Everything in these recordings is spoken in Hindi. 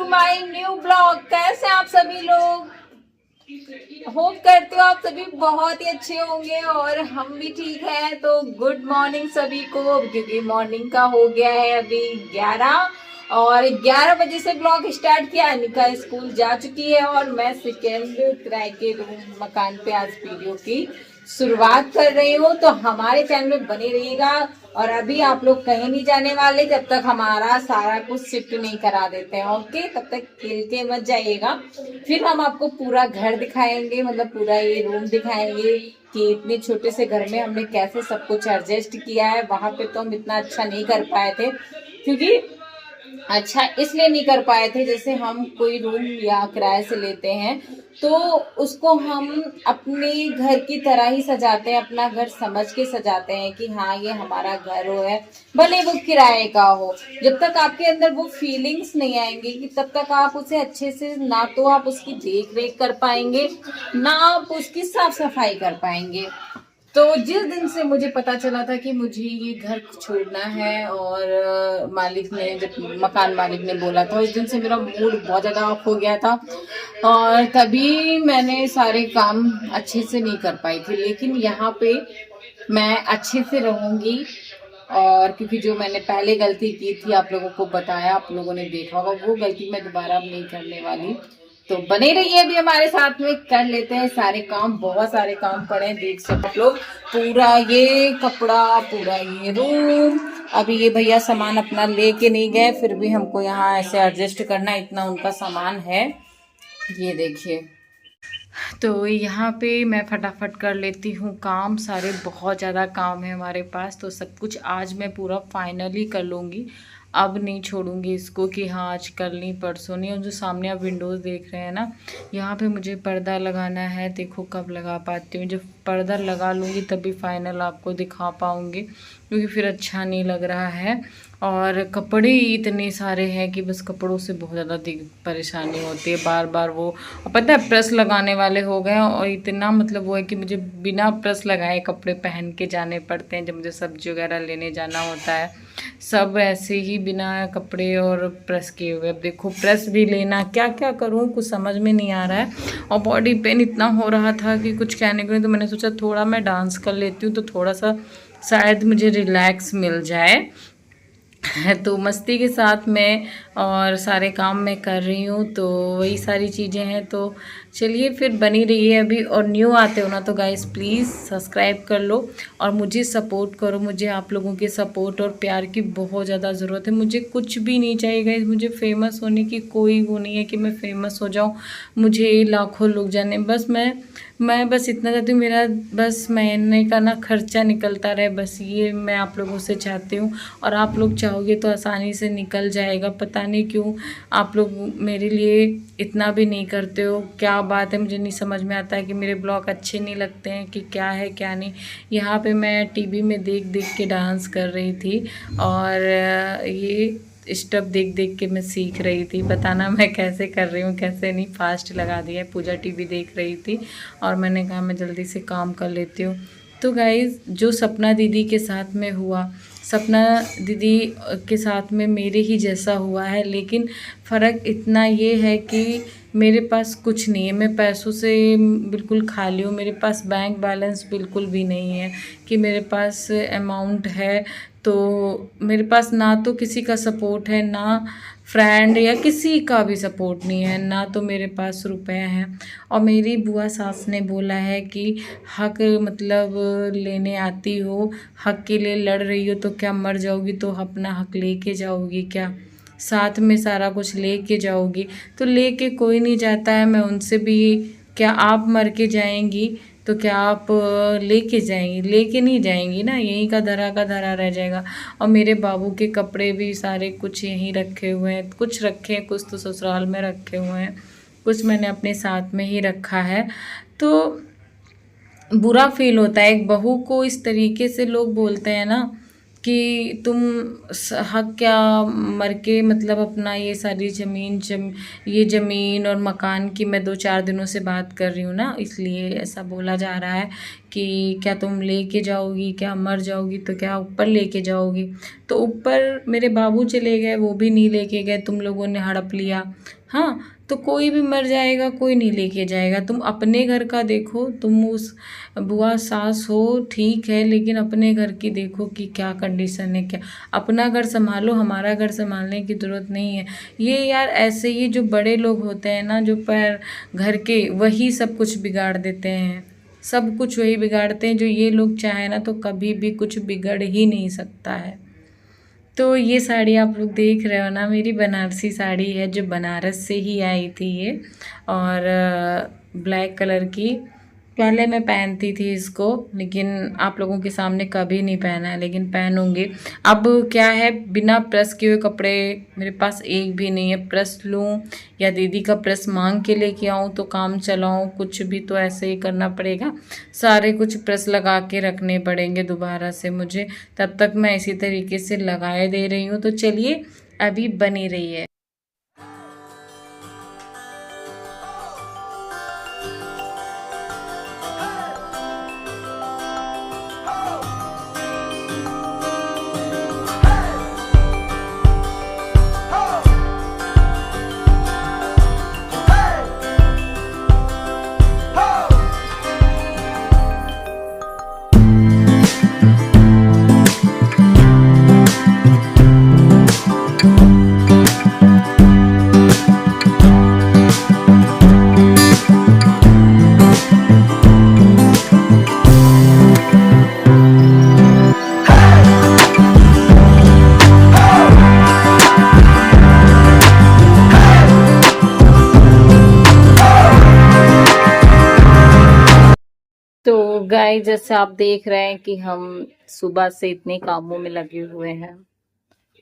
My new blog. कैसे आप सभी लोग? होप करते हो आप सभी बहुत ही अच्छे होंगे और हम भी ठीक है। तो गुड मॉर्निंग सभी को, क्योंकि मॉर्निंग का हो गया है अभी 11 और 11 बजे से ब्लॉग स्टार्ट किया। अनिका स्कूल जा चुकी है और मैं सेकेंड किराए के रूम मकान पे आज वीडियो की शुरुआत कर रही हूँ। तो हमारे चैनल में बने रहिएगा और अभी आप लोग कहीं नहीं जाने वाले जब तक हमारा सारा कुछ शिफ्ट नहीं करा देते हैं। ओके, तब तक खेल के मत जाइएगा। फिर हम आपको पूरा घर दिखाएंगे, मतलब पूरा ये रूम दिखाएंगे कि इतने छोटे से घर में हमने कैसे सब कुछ एडजस्ट किया है। वहां पे तो हम इतना अच्छा नहीं कर पाए थे, क्योंकि अच्छा इसलिए नहीं कर पाए थे, जैसे हम कोई रूम या किराए से लेते हैं तो उसको हम अपने घर की तरह ही सजाते हैं, अपना घर समझ के सजाते हैं कि हाँ ये हमारा घर हो है, भले वो किराए का हो। जब तक आपके अंदर वो फीलिंग्स नहीं आएंगे कि तब तक आप उसे अच्छे से ना तो आप उसकी देख रेख कर पाएंगे, ना आप उसकी साफ सफाई कर पाएंगे। तो जिस दिन से मुझे पता चला था कि मुझे ये घर छोड़ना है और मालिक ने, जब मकान मालिक ने बोला था, उस दिन से मेरा मूड बहुत ज़्यादा ऑफ हो गया था और तभी मैंने सारे काम अच्छे से नहीं कर पाई थी। लेकिन यहाँ पे मैं अच्छे से रहूँगी और क्योंकि जो मैंने पहले गलती की थी आप लोगों को बताया, आप लोगों ने देखा होगा, वो गलती मैं दोबारा अब नहीं करने वाली। तो बने रहिए, अभी हमारे साथ में कर लेते हैं सारे काम। बहुत सारे काम पड़े हैं, देख सकते आप लोग। पूरा ये कपड़ा, पूरा ये रूम, अभी ये भैया सामान अपना लेके नहीं गए, फिर भी हमको यहाँ ऐसे एडजस्ट करना, इतना उनका सामान है। ये देखिए, तो यहाँ पे मैं फटाफट कर लेती हूँ काम सारे। बहुत ज़्यादा काम है हमारे पास, तो सब कुछ आज मैं पूरा फाइनली कर लूँगी। अब नहीं छोड़ूंगी इसको कि हाँ आज कल नहीं परसों नहीं। और जो सामने आप विंडोज़ देख रहे हैं ना, यहाँ पे मुझे पर्दा लगाना है। देखो कब लगा पाती हूँ, जब पर्दा लगा लूँगी तभी फाइनल आपको दिखा पाऊँगी, क्योंकि फिर अच्छा नहीं लग रहा है। और कपड़े इतने सारे हैं कि बस कपड़ों से बहुत ज़्यादा परेशानी होती है, बार बार वो। और पता है प्रेस लगाने वाले हो गए और इतना मतलब वो है कि मुझे बिना प्रेस लगाए कपड़े पहन के जाने पड़ते हैं जब मुझे सब्जी वगैरह लेने जाना होता है। सब ऐसे ही बिना कपड़े और प्रेस किए हुए। अब देखो प्रेस भी लेना, क्या क्या करूँ कुछ समझ में नहीं आ रहा है। और बॉडी पेन इतना हो रहा था कि कुछ कहने को नहीं, तो मैंने सोचा थोड़ा मैं डांस कर लेती हूँ तो थोड़ा सा शायद मुझे रिलैक्स मिल जाए। तो मस्ती के साथ में और सारे काम मैं कर रही हूँ, तो वही सारी चीज़ें हैं। तो चलिए फिर बनी रहिए अभी। और न्यू आते हो ना तो गाइस प्लीज़ सब्सक्राइब कर लो और मुझे सपोर्ट करो। मुझे आप लोगों के सपोर्ट और प्यार की बहुत ज़्यादा ज़रूरत है। मुझे कुछ भी नहीं चाहिए गाइस, मुझे फेमस होने की कोई वो नहीं है कि मैं फेमस हो जाऊँ, मुझे लाखों लोग जाने। बस मैं बस इतना चाहती हूँ, मेरा बस महीने का ना खर्चा निकलता रहे, बस ये मैं आप लोगों से चाहती हूँ। और आप लोग चाहोगे तो आसानी से निकल जाएगा। पता नहीं क्यों आप लोग मेरे लिए इतना भी नहीं करते हो, क्या बात है मुझे नहीं समझ में आता है कि मेरे ब्लॉग अच्छे नहीं लगते हैं कि क्या है क्या नहीं। यहाँ पे मैं टीवी में देख देख के डांस कर रही थी और ये स्टेप देख देख के मैं सीख रही थी। बताना मैं कैसे कर रही हूँ कैसे नहीं, फास्ट लगा दिया है। पूजा टीवी देख रही थी और मैंने कहा मैं जल्दी से काम कर लेती हूँ। तो गाइज़ जो सपना दीदी के साथ में हुआ, सपना दीदी के साथ में मेरे ही जैसा हुआ है, लेकिन फ़र्क इतना ये है कि मेरे पास कुछ नहीं है, मैं पैसों से बिल्कुल खाली हूँ। मेरे पास बैंक बैलेंस बिल्कुल भी नहीं है कि मेरे पास अमाउंट है। तो मेरे पास ना तो किसी का सपोर्ट है, ना फ्रेंड या किसी का भी सपोर्ट नहीं है, ना तो मेरे पास रुपए हैं। और मेरी बुआ सास ने बोला है कि हक मतलब लेने आती हो, हक के लिए लड़ रही हो, तो क्या मर जाओगी तो अपना हक लेके जाओगी क्या? साथ में सारा कुछ लेके जाओगी? तो लेके कोई नहीं जाता है। मैं उनसे भी, क्या आप मर के जाएंगी तो क्या आप लेके जाएंगी? लेके नहीं जाएंगी ना, यहीं का धरा रह जाएगा। और मेरे बाबू के कपड़े भी सारे कुछ यहीं रखे हुए हैं, कुछ रखे हैं, कुछ तो ससुराल में रखे हुए हैं, कुछ मैंने अपने साथ में ही रखा है। तो बुरा फील होता है एक बहू को, इस तरीके से लोग बोलते हैं ना कि तुम हक क्या मर के, मतलब अपना ये सारी ये ज़मीन और मकान की। मैं 2-4 दिनों से बात कर रही हूँ ना, इसलिए ऐसा बोला जा रहा है कि क्या तुम लेके जाओगी, क्या मर जाओगी तो क्या ऊपर लेके जाओगी। तो ऊपर मेरे बाबू चले गए, वो भी नहीं लेके गए, तुम लोगों ने हड़प लिया। हाँ, तो कोई भी मर जाएगा, कोई नहीं लेके जाएगा। तुम अपने घर का देखो, तुम उस बुआ सास हो ठीक है, लेकिन अपने घर की देखो कि क्या कंडीशन है। क्या अपना घर संभालो, हमारा घर संभालने की ज़रूरत नहीं है। ये यार ऐसे ही जो बड़े लोग होते हैं ना, जो पैर घर के, वही सब कुछ बिगाड़ देते हैं। सब कुछ वही बिगाड़ते हैं। जो ये लोग चाहे ना तो कभी भी कुछ बिगड़ ही नहीं सकता है। तो ये साड़ी आप लोग देख रहे हो ना, मेरी बनारसी साड़ी है जो बनारस से ही आई थी ये, और ब्लैक कलर की। पहले मैं पहनती थी इसको, लेकिन आप लोगों के सामने कभी नहीं पहना है, लेकिन पहनूंगी। अब क्या है, बिना प्रेस किए हुए कपड़े मेरे पास एक भी नहीं है। प्रेस लूँ या दीदी का प्रेस मांग के लेके आऊँ तो काम चलाऊँ, कुछ भी तो ऐसे ही करना पड़ेगा। सारे कुछ प्रेस लगा के रखने पड़ेंगे दोबारा से मुझे। तब तक मैं इसी तरीके से लगाए दे रही हूँ। तो चलिए अभी बनी रही है। तो गाइस, जैसे आप देख रहे हैं कि हम सुबह से इतने कामों में लगे हुए हैं,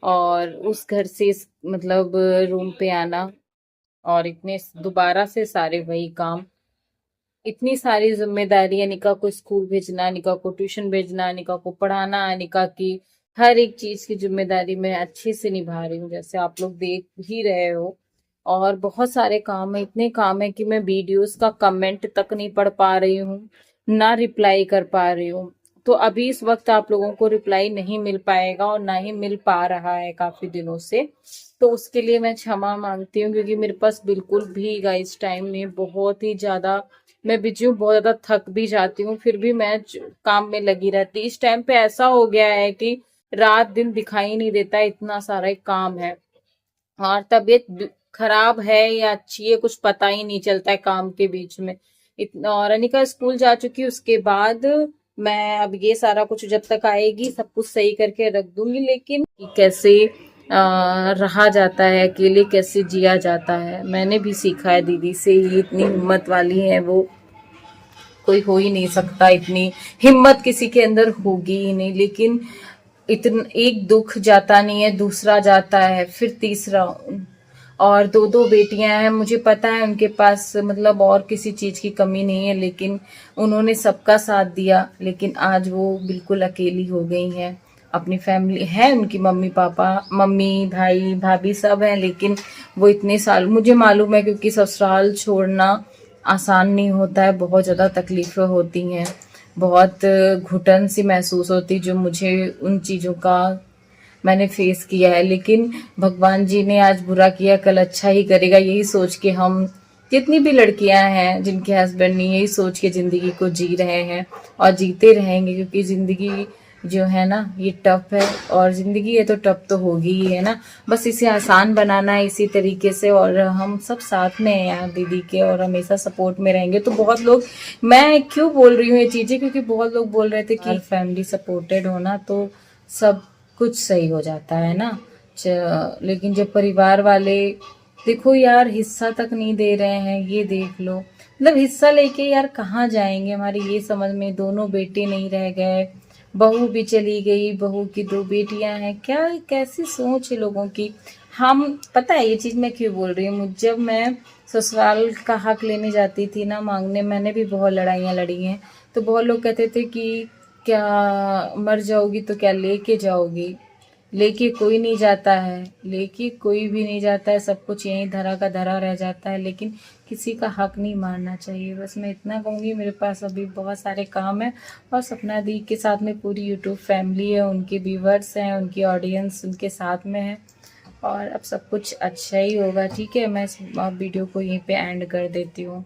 और उस घर से मतलब रूम पे आना, और इतने दोबारा से सारे वही काम, इतनी सारी जिम्मेदारियां। निका को स्कूल भेजना, निका को ट्यूशन भेजना, निका को पढ़ाना, निका की हर एक चीज की जिम्मेदारी मैं अच्छे से निभा रही हूँ, जैसे आप लोग देख ही रहे हो। और बहुत सारे काम है, इतने काम है कि मैं वीडियोस का कमेंट तक नहीं पढ़ पा रही हूँ, ना रिप्लाई कर पा रही हूँ। तो अभी इस वक्त आप लोगों को रिप्लाई नहीं मिल पाएगा, और ना ही मिल पा रहा है काफी दिनों से। तो उसके लिए मैं क्षमा मांगती हूँ, क्योंकि मेरे पास बिल्कुल भी गाइस टाइम नहीं, बहुत ही ज्यादा मैं बिजी हूँ, बहुत ज्यादा थक भी जाती हूँ, फिर भी मैं काम में लगी रहती। इस टाइम पे ऐसा हो गया है कि रात दिन दिखाई नहीं देता, इतना सारा काम है। और तबीयत खराब है या अच्छी है कुछ पता ही नहीं चलता है काम के बीच में इतना। और अनिका स्कूल जा चुकी, उसके बाद मैं अब ये सारा कुछ जब तक आएगी सब कुछ सही करके रख दूंगी। लेकिन कैसे रहा जाता है अकेले, कैसे जिया जाता है, मैंने भी सीखा है दीदी से। ये इतनी हिम्मत वाली है वो, कोई हो ही नहीं सकता, इतनी हिम्मत किसी के अंदर होगी ही नहीं। लेकिन इतना एक दुख जाता नहीं है, दूसरा जाता है, फिर तीसरा। और दो दो बेटियां हैं, मुझे पता है उनके पास मतलब और किसी चीज की कमी नहीं है, लेकिन उन्होंने सबका साथ दिया। लेकिन आज वो बिल्कुल अकेली हो गई हैं। अपनी फैमिली है उनकी, मम्मी पापा, मम्मी भाई भाभी सब हैं, लेकिन वो इतने साल, मुझे मालूम है क्योंकि ससुराल छोड़ना आसान नहीं होता है, बहुत ज़्यादा तकलीफ़ें होती हैं, बहुत घुटन सी महसूस होती, जो मुझे उन चीज़ों का मैंने फेस किया है। लेकिन भगवान जी ने आज बुरा किया कल अच्छा ही करेगा, यही सोच के हम, जितनी भी लड़कियां हैं जिनके हस्बैंड नहीं, यही सोच के ज़िंदगी को जी रहे हैं और जीते रहेंगे। क्योंकि ज़िंदगी जो है ना ये टफ है, और ज़िंदगी है तो टफ तो होगी ही है ना। बस इसे आसान बनाना है इसी तरीके से, और हम सब साथ में हैं यहाँ दीदी के, और हमेशा सपोर्ट में रहेंगे। तो बहुत लोग, मैं क्यों बोल रही हूँ ये चीज़ें, क्योंकि बहुत लोग बोल रहे थे कि फैमिली सपोर्टेड होना तो सब कुछ सही हो जाता है ना। लेकिन जब परिवार वाले, देखो यार, हिस्सा तक नहीं दे रहे हैं, ये देख लो। मतलब हिस्सा लेके यार कहाँ जाएंगे, हमारे ये समझ में, दोनों बेटे नहीं रह गए, बहू भी चली गई, बहू की दो बेटियां हैं, क्या कैसी सोच है लोगों की। हम, पता है ये चीज़ मैं क्यों बोल रही हूँ, जब मैं ससुराल का हक लेने जाती थी ना मांगने, मैंने भी बहुत लड़ाइयाँ लड़ी हैं। तो बहुत लोग कहते थे कि क्या मर जाओगी तो क्या लेके जाओगी, लेके कोई नहीं जाता है, लेके कोई भी नहीं जाता है, सब कुछ यहीं धरा का धरा रह जाता है, लेकिन किसी का हक नहीं मारना चाहिए। बस मैं इतना कहूँगी, मेरे पास अभी बहुत सारे काम हैं और सपना दी के साथ में पूरी यूट्यूब फैमिली है, उनके व्यूवर्स हैं, उनकी ऑडियंस उनके साथ में है और अब सब कुछ अच्छा ही होगा। ठीक है, मैं इस वीडियो को यहीं पे एंड कर देती हूँ।